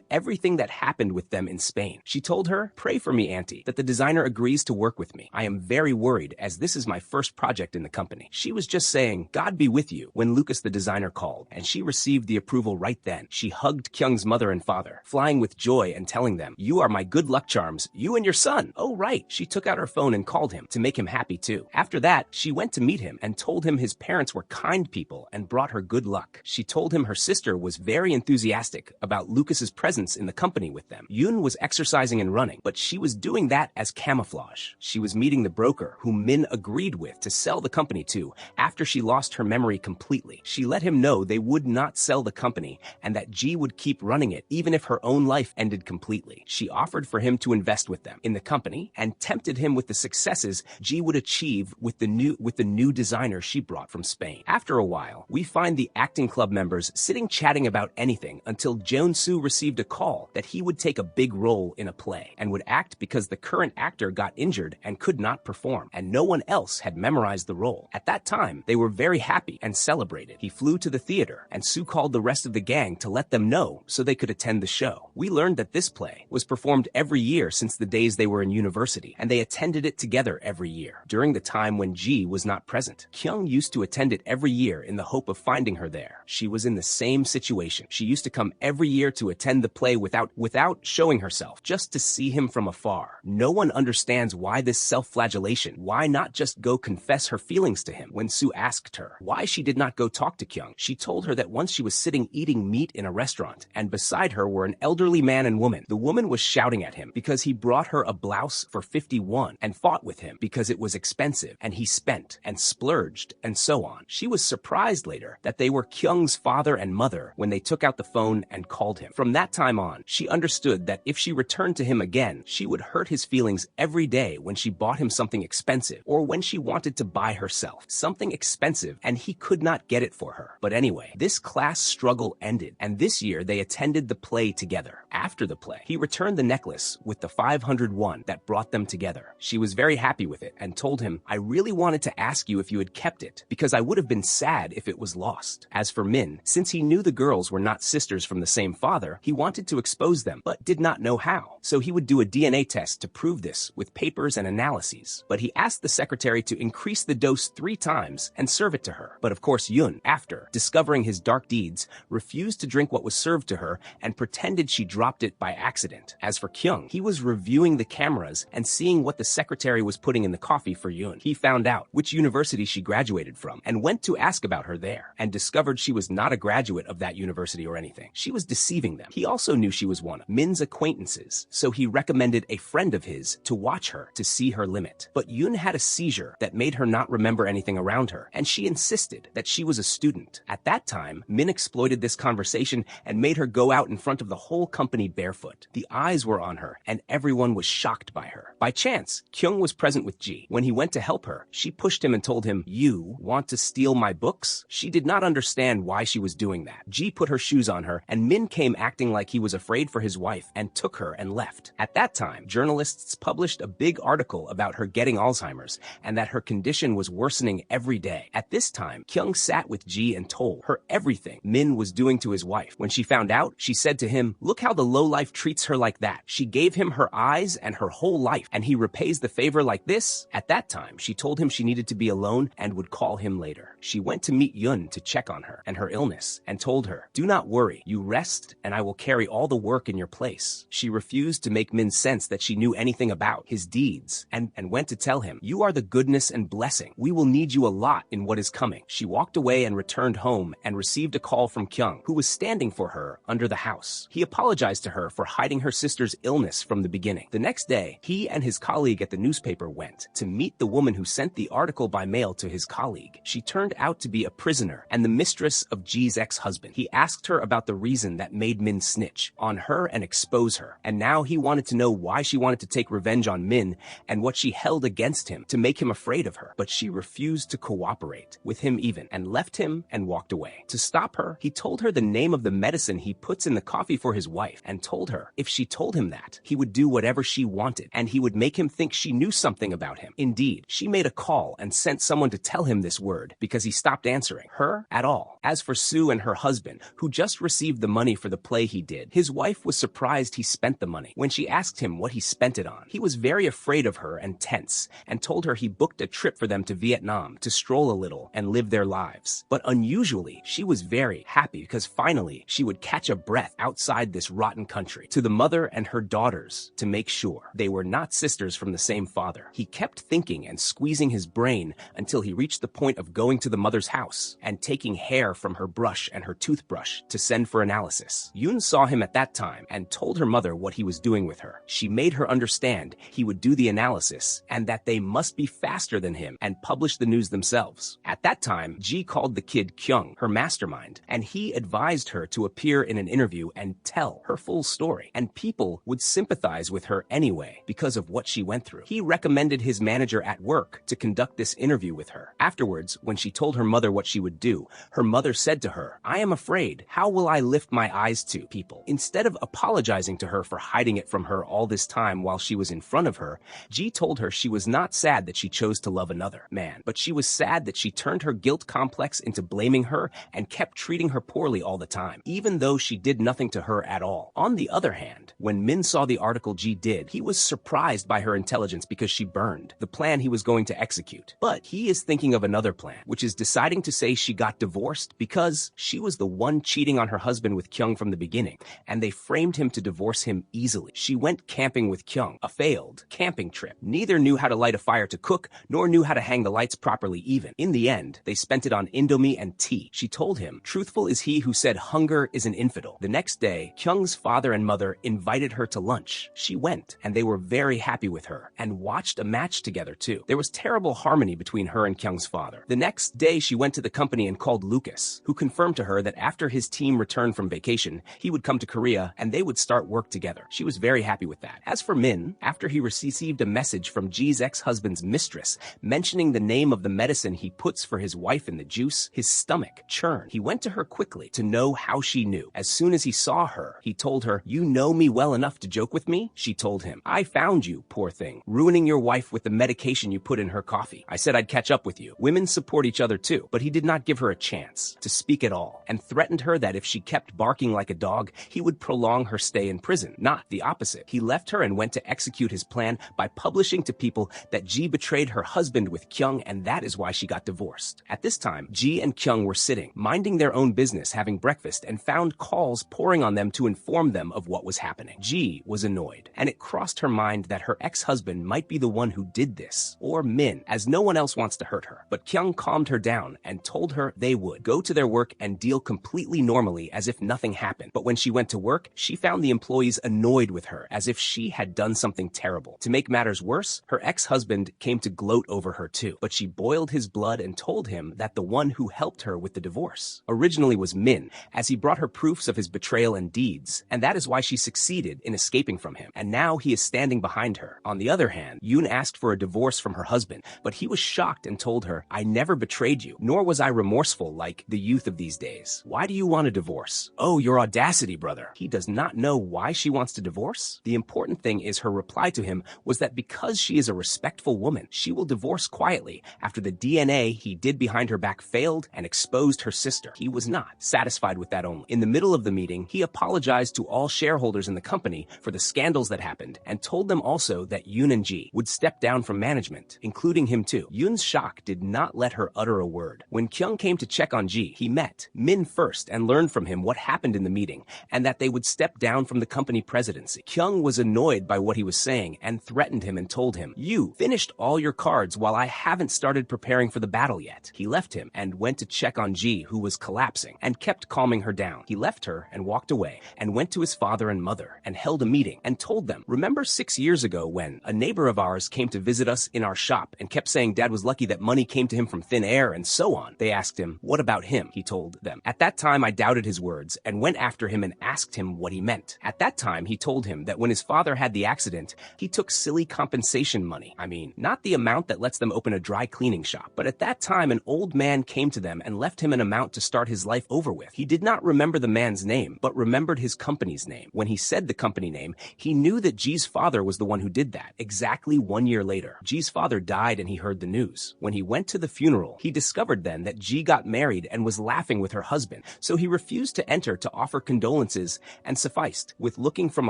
everything that happened with them in Spain. She told her, "Pray for me, Auntie, that the designer agrees to work with me. I am very worried as this is my first project in the company." She was just saying, "God be with you," when Lucas the designer called, and she received the approval right then. She hugged Kyung's mother and father, flying with joy and telling them, "You are my good luck charms, you and your son." Oh right, she took out her phone and called him to make him happy too. After that, she went to meet him and told him his parents were kind people and brought her good luck. She told him her sister was very enthusiastic about Lucas's presence in the company with them. Yoon was exercising and running, but she was doing that as camouflage. She was meeting the broker whom Min agreed with to sell the company to after she lost her memory completely. She let him know they would not sell the company and that Ji would keep running it even if her own life ended completely. She offered for him to invest with them in the company and tempted him with the successes Ji would achieve with the new designer she brought from Spain. After a while, we find the acting club members sitting chatting about anything until Jeon-soo received a call that he would take a big role in a play and would act because the current actor got injured and could not perform, and no one else had memorized the role. At that time, they were very happy and celebrated. He flew to the theater, and Soo called the rest of the gang to let them know so they could attend the show. We learned that this play was performed every year since the days they were in university, and they attended it together every year. During the time when Ji was not present, Kyung used to attend it every year in the hope of finding her there. She was in the same situation. She used to come every year to attend the play without showing herself, just to see him from afar. No one understands why this self-flagellation. Why not just go confess her feelings to him? When Soo asked her why she did not go talk to Kyung, she told her that once she was sitting eating meat in a restaurant, and beside her were an elderly man and woman. The woman was shouting at him because he brought her a blouse for 51 and fought with him because it was expensive, and he spent and splurged and so on. She was surprised later that they were Kyung's father and mother when they took out the phone and called him. From that time on, she understood that if she returned to him again, she would hurt his feelings every day when she bought him something expensive or when she wanted to buy herself something expensive and he could not get it for her. But anyway, this class struggle ended, and this year they attended the play together. After the play, he returned the necklace with the 501 that brought them together. She was very happy with it and told him, "I really wanted to ask you if you had kept it, because I would have been sad if it was lost." As for Min, since he knew the girls were not sisters from the same father, he wanted to expose them, but did not know how. So he would do a DNA test to prove this with papers and analyses. But he asked the secretary to increase the dose 3 times and serve it to her. But of course Yoon, after discovering his dark deeds, refused to drink what was served to her and pretended she dropped it by accident. As for Kyung, he was reviewing the cameras and seeing what the secretary was putting in the coffee for Yoon. He found out which university she graduated from and went to ask about her there, and discovered she was not a graduate of that university or anything. She was deceiving them. He also knew she was one of Min's acquaintances, so he recommended a friend of his to watch her to see her limit. But Yoon had a seizure that made her not remember anything around her, and she insisted that she was a student. At that time, Min exploited this conversation and made her go out in front of the whole company barefoot. The eyes were on her, and everyone was shocked by her. By chance, Kyung was present with Ji. When he went to help her, she pushed him and told him, "You want to steal my books?" She did not understand why she was doing that. Ji put her shoes on her, and Min came acting like he was afraid for his wife and took her and left. At that time, journalists published a big article about her getting Alzheimer's and that her condition was worsening every day. At this time, Kyung sat with Ji and told her everything Min was doing to his wife. When she found out, she said to him, "Look how the lowlife treats her like that. She gave him her eyes and her whole life, and he repays the favor like this?" At that time, she told him she needed to be alone and would call him later. She went to meet Yoon to check on her and her illness and told her, "Do not worry, you rest and I will carry all the work in your place." She refused to make Min sense that she knew anything about his deeds and went to tell him, "You are the goodness and blessing. We will need you a lot in what is coming." She walked away and returned home and received a call from Kyung, who was standing for her under the house. He apologized to her for hiding her sister's illness from the beginning. The next day, he and his colleague at the newspaper went to meet the woman who sent the article by mail to his colleague. She turned out to be a prisoner and the mistress of Ji's ex-husband. He asked her about the reason that made Min snitch on her and expose her, and now he wanted to know why she wanted to take revenge on Min and what she held against him to make him afraid of her. But she refused to cooperate with him even, and left him and walked away. To stop her, he told her the name of the medicine he puts in the coffee for his wife, and told her if she told him that, he would do whatever she wanted, and he would make him think she knew something about him. Indeed, she made a call and sent someone to tell him this word because he stopped answering her at all. As for Soo and her husband, who just received the money for the play he did, his wife was surprised he spent the money. When she asked him what he spent it on, he was very afraid of her and tense, and told her he booked a trip for them to Vietnam to stroll a little and live their lives. But unusually, she was very happy because finally she would catch a breath outside this rotten country. To the mother and her daughters, to make sure they were not sisters from the same father, he kept thinking and squeezing his brain until he reached the point of going to to the mother's house and taking hair from her brush and her toothbrush to send for analysis. Yoon saw him at that time and told her mother what he was doing with her. She made her understand he would do the analysis and that they must be faster than him and publish the news themselves. At that time, Ji called the kid Kyung, her mastermind, and he advised her to appear in an interview and tell her full story. And people would sympathize with her anyway because of what she went through. He recommended his manager at work to conduct this interview with her. Afterwards, when she told her mother what she would do, her mother said to her, "I am afraid. How will I lift my eyes to people?" Instead of apologizing to her for hiding it from her all this time while she was in front of her, Ji told her she was not sad that she chose to love another man, but she was sad that she turned her guilt complex into blaming her and kept treating her poorly all the time, even though she did nothing to her at all. On the other hand, when Min saw the article Ji did, he was surprised by her intelligence because she burned the plan he was going to execute. But he is thinking of another plan, which is deciding to say she got divorced because she was the one cheating on her husband with Kyung from the beginning, and they framed him to divorce him easily. She went camping with Kyung, a failed camping trip. Neither knew how to light a fire to cook, nor knew how to hang the lights properly even. In the end, they spent it on Indomie and tea. She told him, "Truthful is he who said hunger is an infidel." The next day, Kyung's father and mother invited her to lunch. She went, and they were very happy with her, and watched a match together too. There was terrible harmony between her and Kyung's father. The next day, she went to the company and called Lucas, who confirmed to her that after his team returned from vacation, he would come to Korea and they would start work together. She was very happy with that. As for Min, after he received a message from Ji's ex-husband's mistress mentioning the name of the medicine he puts for his wife in the juice, his stomach churned. He went to her quickly to know how she knew. As soon as he saw her, he told her, "You know me well enough to joke with me?" She told him, "I found you, poor thing, ruining your wife with the medication you put in her coffee. I said I'd catch up with you." Women support each other too, but he did not give her a chance to speak at all, and threatened her that if she kept barking like a dog, he would prolong her stay in prison. Not the opposite. He left her and went to execute his plan by publishing to people that Ji betrayed her husband with Kyung, and that is why she got divorced. At this time, Ji and Kyung were sitting, minding their own business, having breakfast, and found calls pouring on them to inform them of what was happening. Ji was annoyed, and it crossed her mind that her ex-husband might be the one who did this, or Min, as no one else wants to hurt her. But Kyung calmed her down and told her they would go to their work and deal completely normally as if nothing happened. But when she went to work, she found the employees annoyed with her as if she had done something terrible. To make matters worse, her ex-husband came to gloat over her too, but she boiled his blood and told him that the one who helped her with the divorce originally was Min, as he brought her proofs of his betrayal and deeds, and that is why she succeeded in escaping from him, and now he is standing behind her. On the other hand, Yoon asked for a divorce from her husband, but he was shocked and told her, "I never betrayed you, nor was I remorseful like the youth of these days. Why do you want a divorce?" "Oh, your audacity, brother." He does not know why she wants to divorce. The important thing is her reply to him was that because she is a respectful woman, she will divorce quietly after the DNA he did behind her back failed and exposed her sister. He was not satisfied with that only. In the middle of the meeting, he apologized to all shareholders in the company for the scandals that happened and told them also that Yoon and Ji would step down from management, including him too. Yoon's shock did not let her utter a word. When Kyung came to check on Ji, he met Min first and learned from him what happened in the meeting and that they would step down from the company presidency. Kyung was annoyed by what he was saying and threatened him and told him, "You finished all your cards while I haven't started preparing for the battle yet." He left him and went to check on Ji, who was collapsing, and kept calming her down. He left her and walked away and went to his father and mother and held a meeting and told them, "Remember 6 years ago when a neighbor of ours came to visit us in our shop and kept saying Dad was lucky that money came to him from thin air and so on?" They asked him, "What about him?" He told them. At that time, I doubted his words and went after him and asked him what he meant. At that time, he told him that when his father had the accident, he took silly compensation money. I mean, not the amount that lets them open a dry cleaning shop. But at that time, an old man came to them and left him an amount to start his life over with. He did not remember the man's name, but remembered his company's name. When he said the company name, he knew that Ji's father was the one who did that. Exactly 1 year later, Ji's father died and he heard the news. When he went to the funeral, he discovered then that Ji got married and was laughing with her husband, so he refused to enter to offer condolences and sufficed with looking from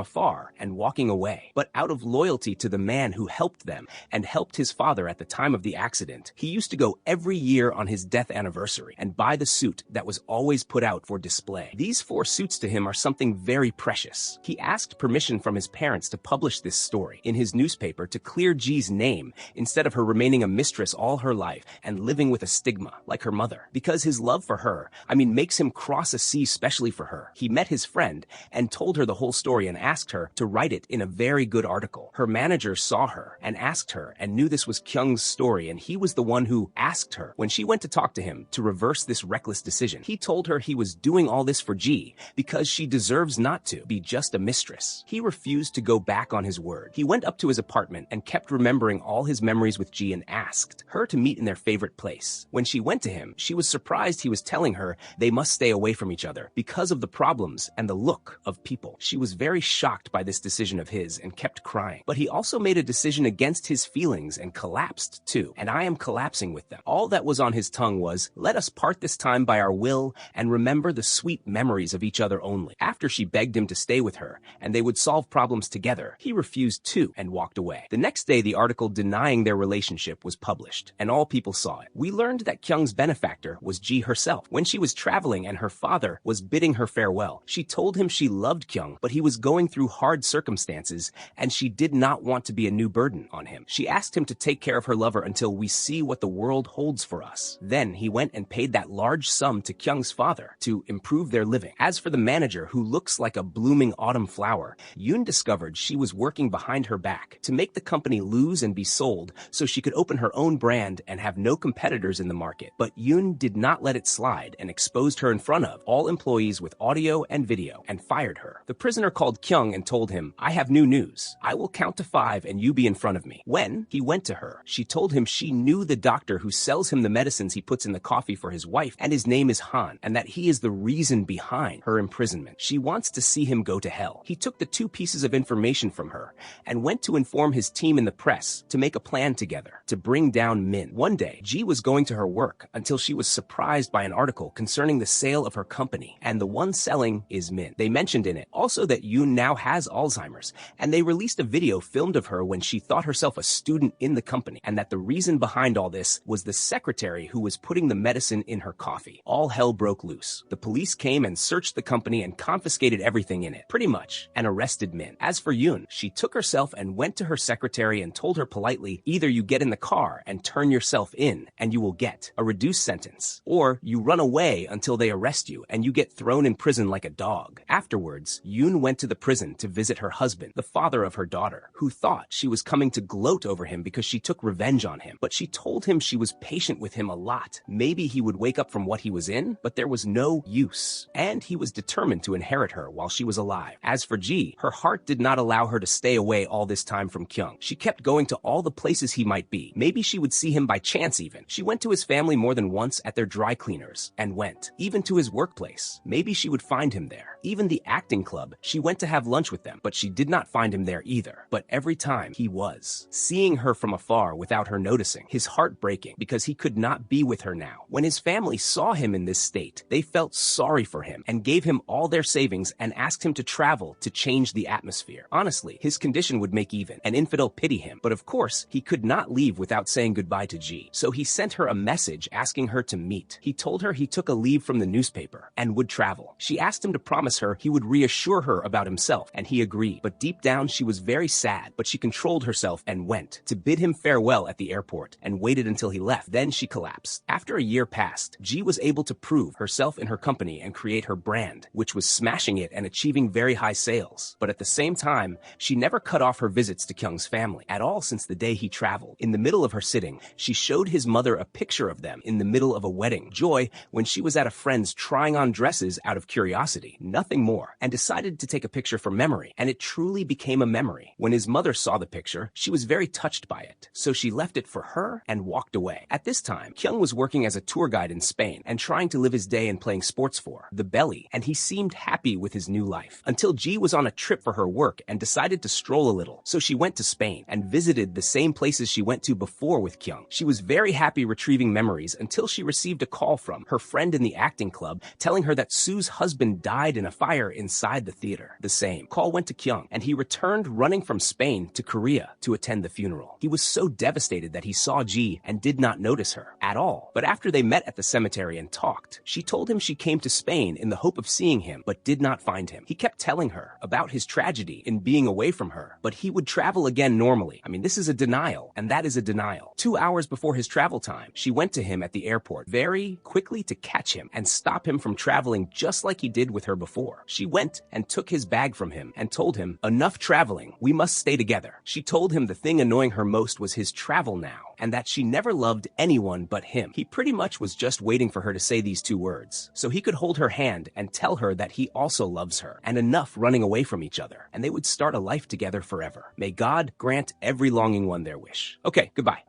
afar and walking away. But out of loyalty to the man who helped them and helped his father at the time of the accident, he used to go every year on his death anniversary and buy the suit that was always put out for display. These 4 suits to him are something very precious. He asked permission from his parents to publish this story in his newspaper to clear Ji's name instead of her remaining a mistress all her life and living with a a stigma, like her mother. Because his love for her, makes him cross a sea specially for her. He met his friend and told her the whole story and asked her to write it in a very good article. Her manager saw her and asked her and knew this was Kyung's story, and he was the one who asked her when she went to talk to him to reverse this reckless decision. He told her he was doing all this for Ji because she deserves not to be just a mistress. He refused to go back on his word. He went up to his apartment and kept remembering all his memories with Ji and asked her to meet in their favorite place. When she went to him, she was surprised he was telling her they must stay away from each other because of the problems and the look of people. She was very shocked by this decision of his and kept crying. But he also made a decision against his feelings and collapsed too, and I am collapsing with them. All that was on his tongue was, "Let us part this time by our will and remember the sweet memories of each other only." After she begged him to stay with her and they would solve problems together, he refused too and walked away. The next day, the article denying their relationship was published, and all people saw it. We learned that Kyung's benefactor was Ji herself. When she was traveling and her father was bidding her farewell, she told him she loved Kyung, but he was going through hard circumstances and she did not want to be a new burden on him. She asked him to take care of her lover until we see what the world holds for us. Then he went and paid that large sum to Kyung's father to improve their living. As for the manager, who looks like a blooming autumn flower, Yoon discovered she was working behind her back to make the company lose and be sold so she could open her own brand and have no competitors in the market. But Yoon did not let it slide and exposed her in front of all employees with audio and video and fired her. The prisoner called Kyung and told him, "I have new news. I will count to 5 and you be in front of me." When he went to her, she told him she knew the doctor who sells him the medicines he puts in the coffee for his wife, and his name is Han, and that he is the reason behind her imprisonment. She wants to see him go to hell. He took the 2 pieces of information from her and went to inform his team in the press to make a plan together to bring down Min. One day, Ji was going to her work until she was surprised by an article concerning the sale of her company, and the one selling is Min. They mentioned in it also that Yoon now has Alzheimer's, and they released a video filmed of her when she thought herself a student in the company, and that the reason behind all this was the secretary who was putting the medicine in her coffee. All hell broke loose. The police came and searched the company and confiscated everything in it, pretty much, and arrested Min. As for Yoon, she took herself and went to her secretary and told her politely, either you get in the car and turn yourself in and you will get a reduced sentence, or you run away until they arrest you and you get thrown in prison like a dog. Afterwards, Yoon went to the prison to visit her husband, the father of her daughter, who thought she was coming to gloat over him because she took revenge on him. But she told him she was patient with him a lot. Maybe he would wake up from what he was in, but there was no use. And he was determined to inherit her while she was alive. As for Ji, her heart did not allow her to stay away all this time from Kyung. She kept going to all the places he might be. Maybe she would see him by chance even. She went to his family more than once at their dry cleaners, and went even to his workplace. Maybe she would find him there. Even the acting club, she went to have lunch with them, but she did not find him there either. But every time he was. Seeing her from afar without her noticing, his heart breaking because he could not be with her now. When his family saw him in this state, they felt sorry for him and gave him all their savings and asked him to travel to change the atmosphere. Honestly, his condition would make even an infidel pity him, but of course, he could not leave without saying goodbye to Ji. So he sent her a message asking her to meet. He told her he took a leave from the newspaper and would travel. She asked him to promise her he would reassure her about himself, and he agreed. But deep down, she was very sad, but she controlled herself and went to bid him farewell at the airport and waited until he left. Then she collapsed. After a year passed, Ji was able to prove herself in her company and create her brand, which was smashing it and achieving very high sales. But at the same time, she never cut off her visits to Kyung's family at all since the day he traveled. In the middle of her sitting, she showed his mother a picture of them in the middle of a wedding. Joy, when she was at a friend's trying on dresses out of curiosity, nothing more, and decided to take a picture for memory, and it truly became a memory. When his mother saw the picture, she was very touched by it, so she left it for her and walked away. At this time, Kyung was working as a tour guide in Spain and trying to live his day and playing sports for the belly, and he seemed happy with his new life. Until Ji was on a trip for her work and decided to stroll a little, so she went to Spain and visited the same places she went to before with Kyung. She was very happy retrieving memories until she received a call from her friend in the acting club telling her that Sue's husband died in a fire inside the theater. The same call went to Kyung, and he returned running from Spain to Korea to attend the funeral. He was so devastated that he saw Ji and did not notice her at all. But after they met at the cemetery and talked, she told him she came to Spain in the hope of seeing him, but did not find him. He kept telling her about his tragedy in being away from her, but he would travel again normally. This is a denial, and that is a denial. 2 hours before his travel time, She went to him at the airport very quickly to catch him and stop him from traveling just like he did with her before. She went and took his bag from him and told him, "Enough traveling, we must stay together." She told him the thing annoying her most was his travel now, and that she never loved anyone but him. He pretty much was just waiting for her to say these two words, so he could hold her hand and tell her that he also loves her, and enough running away from each other, and they would start a life together forever. May God grant every longing one their wish. Okay, goodbye.